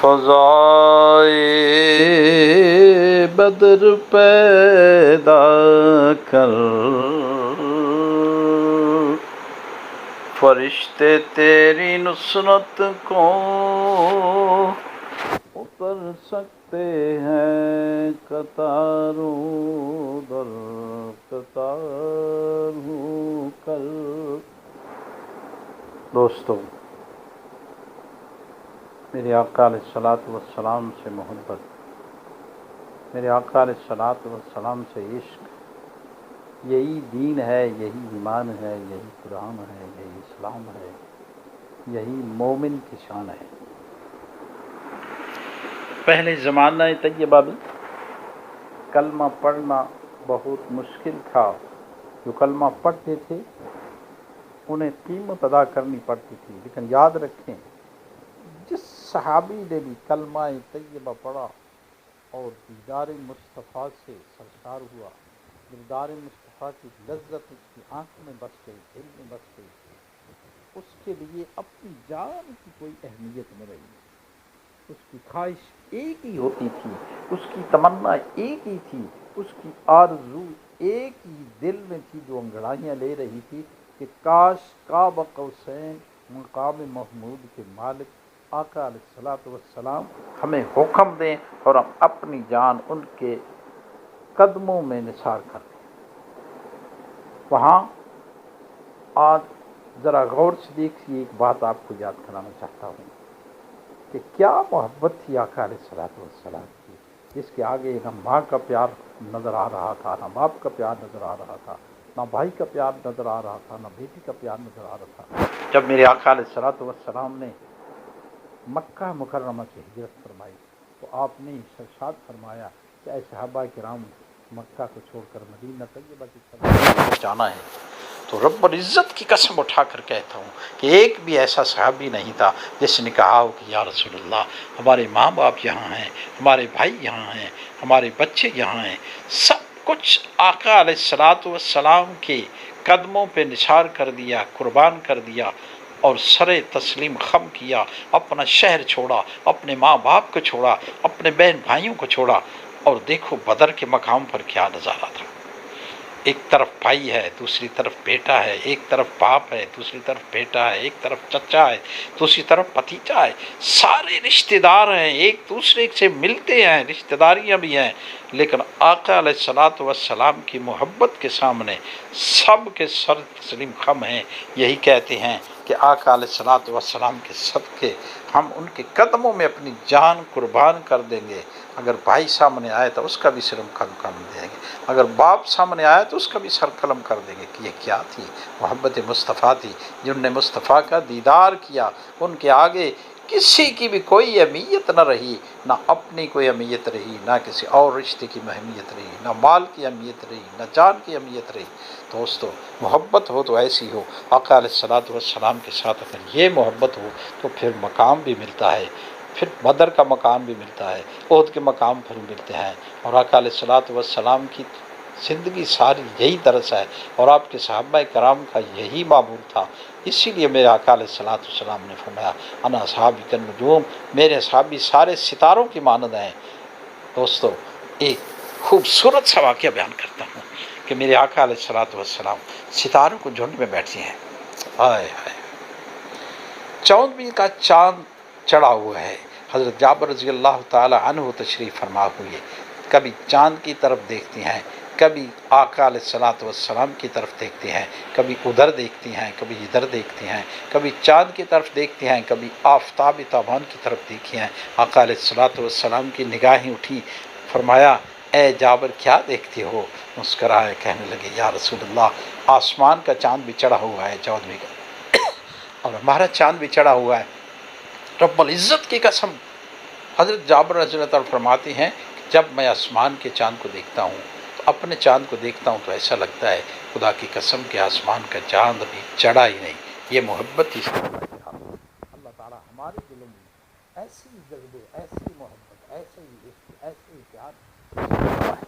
فضائے بدر پیدا کر، فرشتے تیری نصرت کو اتر سکتے ہیں قطاروں در قطار ہوں کل۔ دوستو، میرے آقا علیہ الصلوۃ والسلام سے محبت، میرے آقا علیہ الصلوۃ والسلام سے عشق، یہی دین ہے، یہی ایمان ہے، یہی قرآن ہے، یہی اسلام ہے، یہی مومن کی شان ہے۔ پہلے زمانہ طیبہ میں کلمہ پڑھنا بہت مشکل تھا۔ جو کلمہ پڑھتے تھے انہیں قیمت ادا کرنی پڑتی تھی، لیکن یاد رکھیں جس صحابی نے بھی کلمہ طیبہ پڑھا اور دیدار مصطفیٰ سے سرشار ہوا، دیدار مصطفیٰ کی لذت اس کی آنکھ میں بس گئی، دل میں بس گئی، اس کے لیے اپنی جان کی کوئی اہمیت نہ رہی۔ اس کی خواہش ایک ہی ہوتی تھی، اس کی تمنا ایک ہی تھی، اس کی آرزو ایک ہی دل میں تھی جو انگڑائیاں لے رہی تھی کہ کاش قاب قوسین مقام محمود کے مالک آقا علیہ الصلوۃ والسلام ہمیں حکم دیں اور ہم اپنی جان ان کے قدموں میں نثار کر دیں۔ وہاں آج ذرا غور سے دیکھیے، ایک بات آپ کو یاد کرانا چاہتا ہوں کہ کیا محبت تھی آقا علیہ الصلوۃ والسلام کی، جس کے آگے نہ ماں کا پیار نظر آ رہا تھا، نہ باپ کا پیار نظر آ رہا تھا، نہ بھائی کا پیار نظر آ رہا تھا، نہ بیٹی کا پیار نظر آ رہا تھا۔ جب میرے آقا علیہ الصلوۃ والسلام نے مکہ مکرمہ سے ہجرت فرمائی تو آپ نے ارشاد فرمایا کہ اے صحابہ کرام، مکہ کو چھوڑ کر مدینہ طیبہ کی طرف جانا ہے، تو رب العزت کی قسم اٹھا کر کہتا ہوں کہ ایک بھی ایسا صحابی نہیں تھا جس نے کہا ہو کہ یا رسول اللہ ہمارے ماں باپ یہاں ہیں، ہمارے بھائی یہاں ہیں، ہمارے بچے یہاں ہیں، سب کچھ آقا علیہ الصلوۃ والسلام کے قدموں پہ نثار کر دیا، قربان کر دیا اور سر تسلیم خم کیا، اپنا شہر چھوڑا، اپنے ماں باپ کو چھوڑا، اپنے بہن بھائیوں کو چھوڑا۔ اور دیکھو بدر کے مقام پر کیا نظارہ تھا، ایک طرف بھائی ہے، دوسری طرف بیٹا ہے، ایک طرف باپ ہے، دوسری طرف بیٹا ہے، ایک طرف چچا ہے، دوسری طرف بھتیجا ہے، سارے رشتہ دار ہیں، ایک دوسرے سے ملتے ہیں، رشتہ داریاں بھی ہیں، لیکن آقا علیہ الصلوۃ والسلام کی محبت کے سامنے سب کے سر تسلیم خم ہیں۔ یہی کہتے ہیں کہ آقا علیہ الصلوۃ والسلام کے صدقے ہم ان کے قدموں میں اپنی جان قربان کر دیں گے۔ اگر بھائی سامنے آئے تو اس کا بھی سر قلم کر دیں گے، اگر باپ سامنے آئے تو اس کا بھی سر قلم کر دیں گے۔ کہ یہ کیا تھی؟ محبت مصطفیٰ تھی۔ جن نے مصطفیٰ کا دیدار کیا ان کے آگے کسی کی بھی کوئی اہمیت نہ رہی، نہ اپنی کوئی اہمیت رہی، نہ کسی اور رشتے کی اہمیت رہی، نہ مال کی اہمیت رہی، نہ جان کی اہمیت رہی۔ دوستو، محبت ہو تو ایسی ہو، آقا علیہ الصلوۃ والسلام کے ساتھ اگر یہ محبت ہو تو پھر مقام بھی ملتا ہے، پھر بدر کا مقام بھی ملتا ہے، احد کے مقام پھر ملتے ہیں۔ اور آقا علیہ الصلوۃ والسلام کی زندگی ساری یہی درس ہے اور آپ کے صحابہ کرام کا یہی معمول تھا۔ اسی لیے میرے آقا علیہ الصلوۃ والسلام نے فرمایا انا اصحابی کالنجوم، میرے صحابی سارے ستاروں کی مانند ہیں۔ دوستو، ایک خوبصورت سا واقعہ بیان کرتا ہوں کہ میرے آقا علیہ الصلوۃ والسلام ستاروں کو جھنڈ میں بیٹھے ہیں، ہائے ہائے، 14ویں کا چاند چڑھا ہوا ہے، حضرت جابر رضی اللہ تعالی عنہ تشریف فرما ہوئے، کبھی چاند کی طرف دیکھتے ہیں، کبھی آقا علیہ الصلوۃ والسلام کی طرف دیکھتے ہیں، کبھی ادھر دیکھتے ہیں، کبھی ادھر دیکھتے ہیں، کبھی چاند کی طرف دیکھتے ہیں، کبھی آفتاب تابان کی طرف دیکھتے ہیں۔ آقا علیہ الصلوۃ والسلام کی نگاہیں اٹھی، فرمایا اے جابر کیا دیکھتے ہو؟ مسکرائے، کہنے لگے یا رسول اللہ آسمان کا چاند بھی چڑھا ہوا ہے 14ویں کا، اور ہمارا چاند بھی چڑھا ہوا ہے۔ رب العزت کی قسم، حضرت جابر رضی اللہ عنہ فرماتے ہیں کہ جب میں آسمان کے چاند کو دیکھتا ہوں تو اپنے چاند کو دیکھتا ہوں تو ایسا لگتا ہے خدا کی قسم کہ آسمان کا چاند ابھی چڑھا ہی نہیں۔ یہ محبت ہی اللہ تعالیٰ ہمارے دلوں میں ایسی جذبے، ایسی محبت، ایسے ہی عشق، ایسے ہی پیار